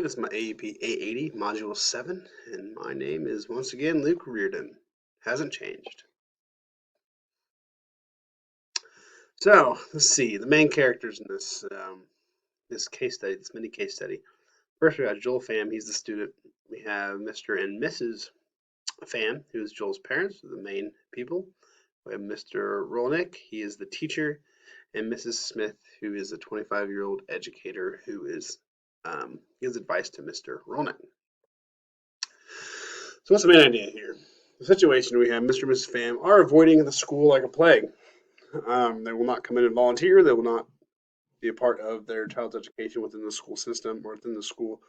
This is my AEP 880 Module 7, and my name is once again Luke Reardon. Hasn't changed. So, let's see, the main characters in this case study, this mini case study. First, we got Joel Pham, he's the student. We have Mr. and Mrs. Pham, who is Joel's parents, the main people. We have Mr. Rolnick, he is the teacher, and Mrs. Smith, who is a 25-year-old educator who gives advice to Mr. Rolnick. So what's the main idea here? The situation we have, Mr. and Mrs. Pham are avoiding the school like a plague. They will not come in and volunteer. They will not be a part of their child's education within the school system or within the school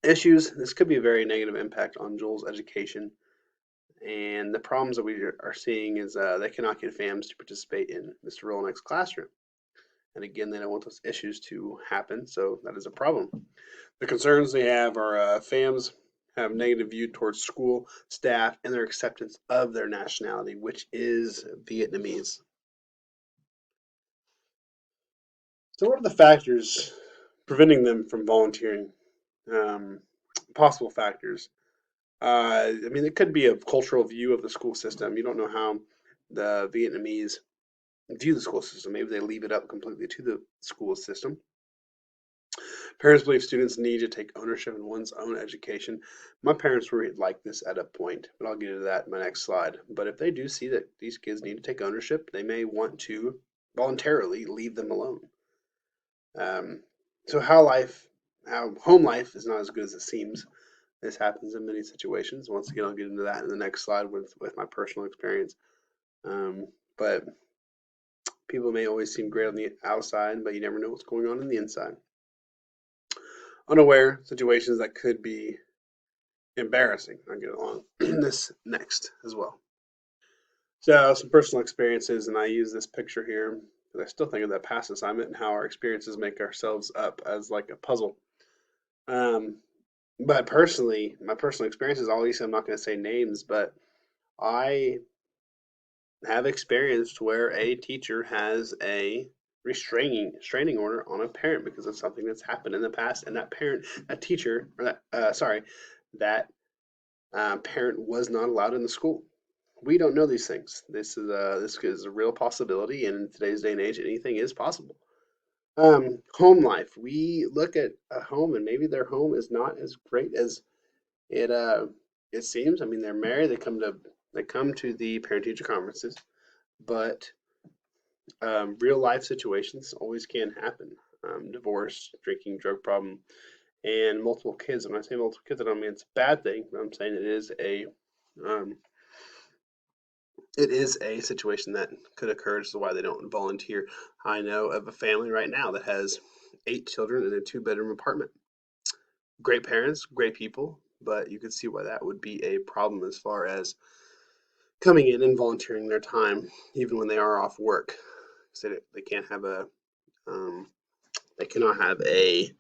issues. This could be a very negative impact on Joel's education. And the problems that we are seeing is they cannot get Phams to participate in Mr. Rolnick's classroom. And again, they don't want those issues to happen, so that is a problem. The concerns they have are Phams have negative view towards school, staff, and their acceptance of their nationality, which is Vietnamese. So what are the factors preventing them from volunteering? Possible factors. I mean, it could be a cultural view of the school system. You don't know how the Vietnamese view the school system. Maybe they leave it up completely to the school system. Parents believe students need to take ownership in one's own education. My parents were like this at a point, but I'll get into that in my next slide. But if they do see that these kids need to take ownership, they may want to voluntarily leave them alone. So how home life is not as good as it seems. This happens in many situations. Once again, I'll get into that in the next slide with my personal experience. But people may always seem great on the outside, but you never know what's going on the inside. Unaware situations that could be embarrassing. I'll get along this next as well. So some personal experiences, and I use this picture here because I still think of that past assignment and how our experiences make ourselves up as like a puzzle. But personally, my personal experiences, obviously I'm not going to say names, but I have experienced where a teacher has a restraining order on a parent because of something that's happened in the past, and that teacher, or that parent was not allowed in the school. We don't know these things. This is a real possibility, and in today's day and age, anything is possible. Home life. We look at a home, and maybe their home is not as great as it seems. I mean, they're married. They come to the parent teacher conferences, but real life situations always can happen. Divorce, drinking, drug problem, and multiple kids. When I say multiple kids, I don't mean it's a bad thing. But I'm saying it is a situation that could occur, which is why they don't volunteer. I know of a family right now that has 8 children in a 2-bedroom apartment. Great parents, great people, but you could see why that would be a problem as far as coming in and volunteering their time, even when they are off work. So they can't have they cannot have a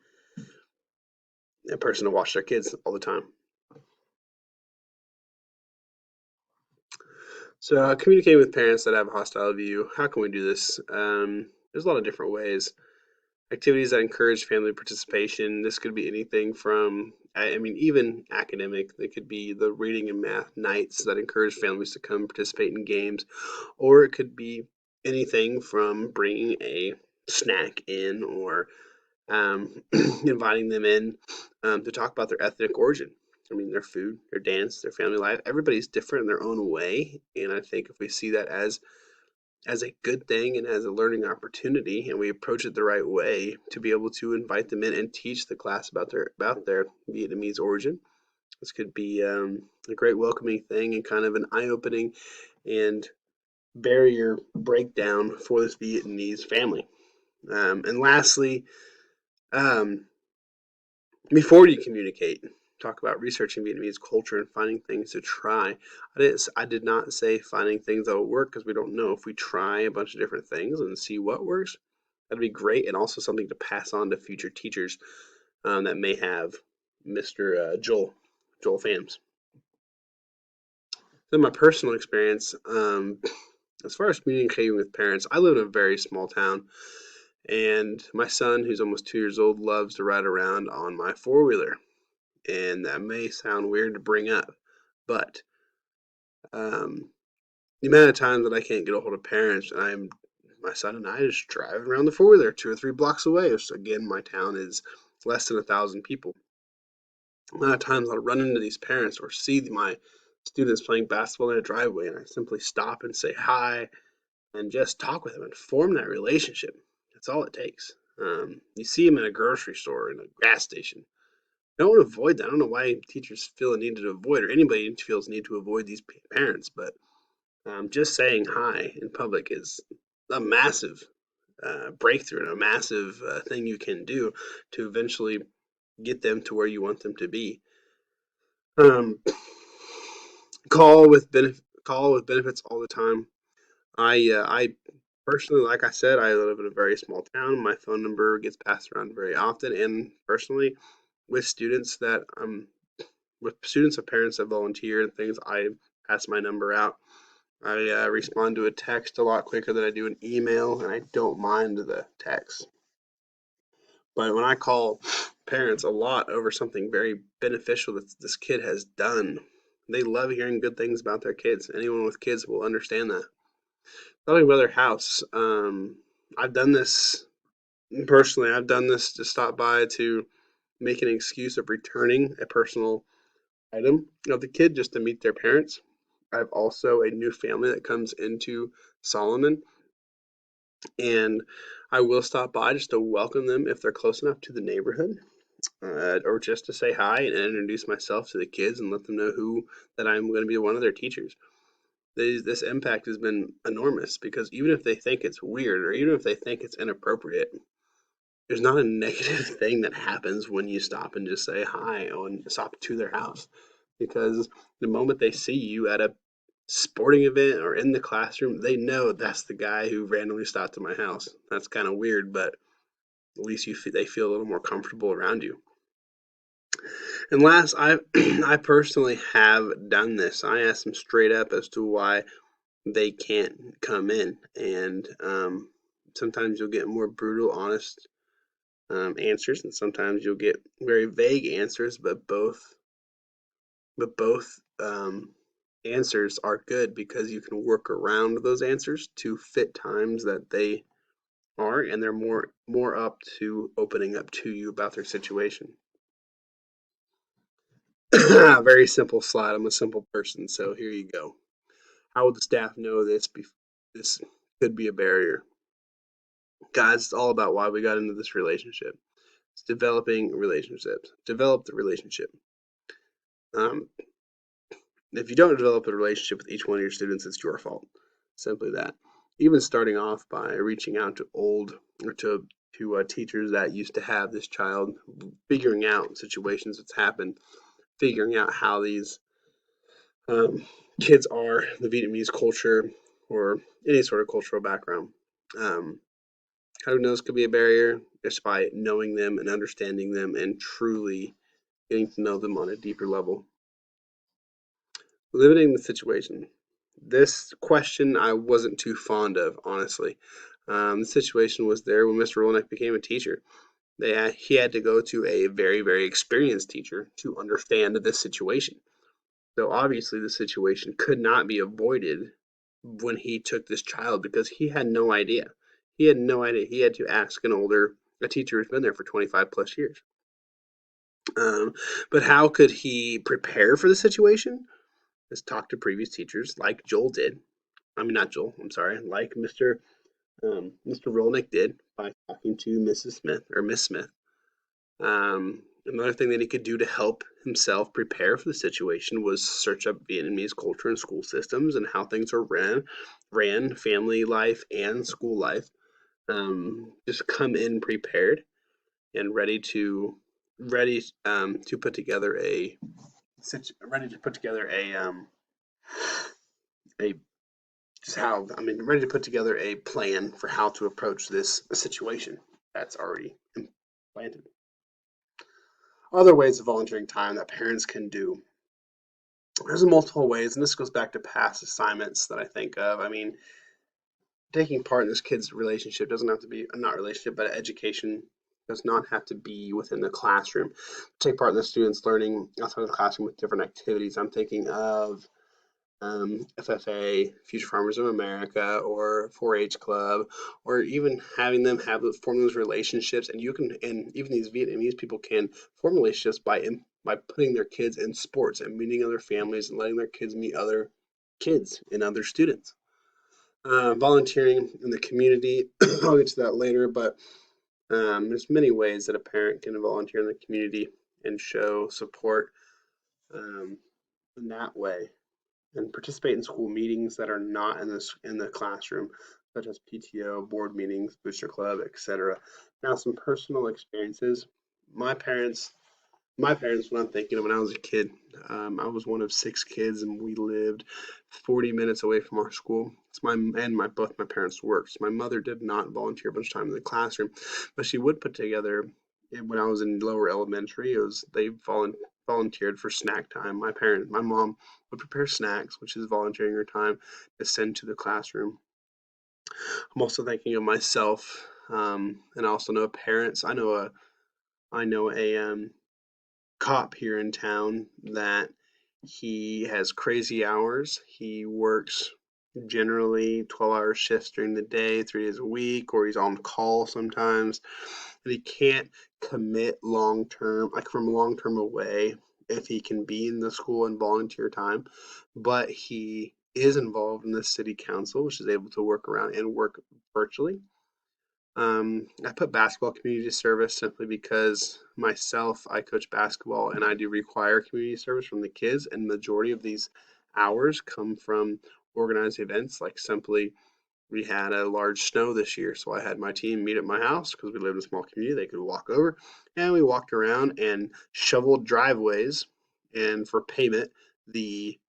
person to watch their kids all the time. So communicating with parents that have a hostile view, how can we do this? There's a lot of different ways. Activities that encourage family participation. This could be anything from, I mean, even academic. They could be the reading and math nights that encourage families to come participate in games, or it could be anything from bringing a snack in or inviting them in to talk about their ethnic origin. I mean, their food, their dance, their family life. Everybody's different in their own way, and I think if we see that as a good thing and as a learning opportunity, and we approach it the right way, to be able to invite them in and teach the class about their Vietnamese origin. This could be a great welcoming thing and kind of an eye-opening and barrier breakdown for this Vietnamese family. And lastly, before you communicate, talk about researching Vietnamese culture and finding things to try. I did not say finding things that will work, because we don't know. If we try a bunch of different things and see what works, that'd be great, and also something to pass on to future teachers that may have Mr. Joel Phams. Then my personal experience, as far as communicating with parents, I live in a very small town, And my son, who's almost 2 years old, loves to ride around on my four-wheeler. And that may sound weird to bring up, but um, the amount of times that I can't get a hold of parents, and my son and I just driving around the four-wheeler 2 or 3 blocks away. So again, my town is less than 1,000 people. The amount of times I'll run into these parents or see my students playing basketball in a driveway, and I simply stop and say hi and just talk with them and form that relationship. That's all it takes. You see them in a grocery store, in a gas station. Don't avoid that. I don't know why teachers feel a need to avoid, or anybody feels a need to avoid these parents, but just saying hi in public is a massive breakthrough and a massive thing you can do to eventually get them to where you want them to be. Um, call with benefits all the time. I personally, like I said, I live in a very small town. My phone number gets passed around very often, and personally, with students that with students of parents that volunteer and things, I pass my number out. I respond to a text a lot quicker than I do an email, and I don't mind the text. But when I call parents a lot over something very beneficial that this kid has done, they love hearing good things about their kids. Anyone with kids will understand that. Talking about their house, I've done this personally. I've done this to stop by to make an excuse of returning a personal item of the kid just to meet their parents. I have also a new family that comes into Solomon, and I will stop by just to welcome them if they're close enough to the neighborhood, or just to say hi and introduce myself to the kids and let them know who that I'm going to be one of their teachers. This impact has been enormous because even if they think it's weird or even if they think it's inappropriate, there's not a negative thing that happens when you stop and just say hi and stop to their house, because the moment they see you at a sporting event or in the classroom, they know that's the guy who randomly stopped at my house. That's kind of weird, but at least they feel a little more comfortable around you. And last, I I personally have done this. I asked them straight up as to why they can't come in, and sometimes you'll get more brutal, honest answers, and sometimes you'll get very vague answers. But both answers are good because you can work around those answers to fit times that they are, and they're more up to opening up to you about their situation. Very simple slide. I'm a simple person, so here you go. How would the staff know this could be a barrier? Guys, it's all about why we got into this relationship. It's developing relationships. Develop the relationship. Um, if you don't develop a relationship with each one of your students, it's your fault. Simply that. Even starting off by reaching out to old or to teachers that used to have this child, figuring out situations that's happened, figuring out how these um, kids are, the Vietnamese culture, or any sort of cultural background. Um, how to know this could be a barrier just by knowing them and understanding them and truly getting to know them on a deeper level. Limiting the situation. This question I wasn't too fond of, honestly. The situation was there when Mr. Rolnick became a teacher. He had to go to a very, very experienced teacher to understand this situation. So obviously, the situation could not be avoided when he took this child because he had no idea. He had no idea. He had to ask a teacher who's been there for 25 plus years. Um, but how could he prepare for the situation? Is talk to previous teachers like Joel did. I mean, not Joel. I'm sorry, like Mr. Rolnick did by talking to Mrs. Smith or Miss Smith. Another thing that he could do to help himself prepare for the situation was search up Vietnamese culture and school systems and how things are ran family life and school life. Just come in prepared and ready to put together a just how I mean ready to put together a plan for how to approach this situation that's already implanted. Other ways of volunteering time that parents can do. There's multiple ways, and this goes back to past assignments that I think of. I mean, taking part in this kid's relationship doesn't have to be not relationship, but education does not have to be within the classroom. Take part in the students learning outside of the classroom with different activities. I'm thinking of FFA, Future Farmers of America, or 4-H Club, or even having them form those relationships. And you can, and even these Vietnamese people can form relationships by putting their kids in sports and meeting other families and letting their kids meet other kids and other students. Volunteering in the community, I'll get to that later, but there's many ways that a parent can volunteer in the community and show support um, in that way, and participate in school meetings that are not in the classroom, such as PTO, board meetings, booster club, etc. Now, some personal experiences. My parents my parents, what I'm thinking of when I was a kid, I was one of six kids, and we lived 40 minutes away from our school. It's my both my parents worked. So my mother did not volunteer a bunch of time in the classroom, but she would put together. When I was in lower elementary, it was they volunteered for snack time. My mom would prepare snacks, which is volunteering her time to send to the classroom. I'm also thinking of myself, and I also know parents. I know a cop here in town that he has crazy hours. He works generally 12-hour shifts during the day, 3 days a week, or he's on call sometimes. And he can't commit long term, like from long term away, if he can be in the school and volunteer time. But he is involved in the city council, which is able to work around and work virtually. I put basketball community service simply because myself, I coach basketball and I do require community service from the kids, and the majority of these hours come from organized events. Like simply, we had a large snow this year, so I had my team meet at my house because we live in a small community. They could walk over, and we walked around and shoveled driveways. And for payment, the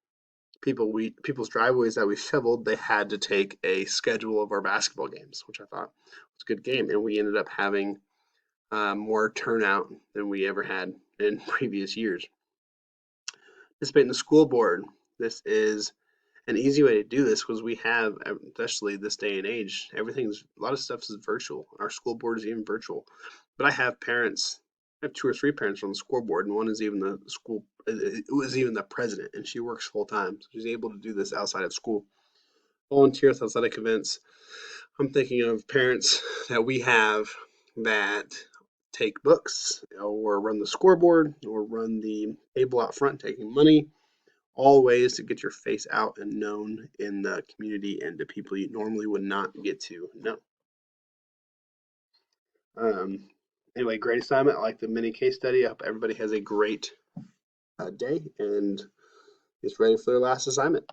people's driveways that we shoveled, they had to take a schedule of our basketball games, which I thought was a good game, and we ended up having more turnout than we ever had in previous years. Participate in the school board. This is an easy way to do this because we have, especially this day and age, a lot of stuff is virtual. Our school board is even virtual. But I have parents, I have two or three parents on the school board, and one is even the school, it was even the president, and she works full time. So she's able to do this outside of school. Volunteer with athletic events. I'm thinking of parents that we have that take books or run the scoreboard or run the table out front taking money, all ways to get your face out and known in the community and to people you normally would not get to know. Um, anyway, great assignment. I like the mini case study. I hope everybody has a great day and is ready for their last assignment.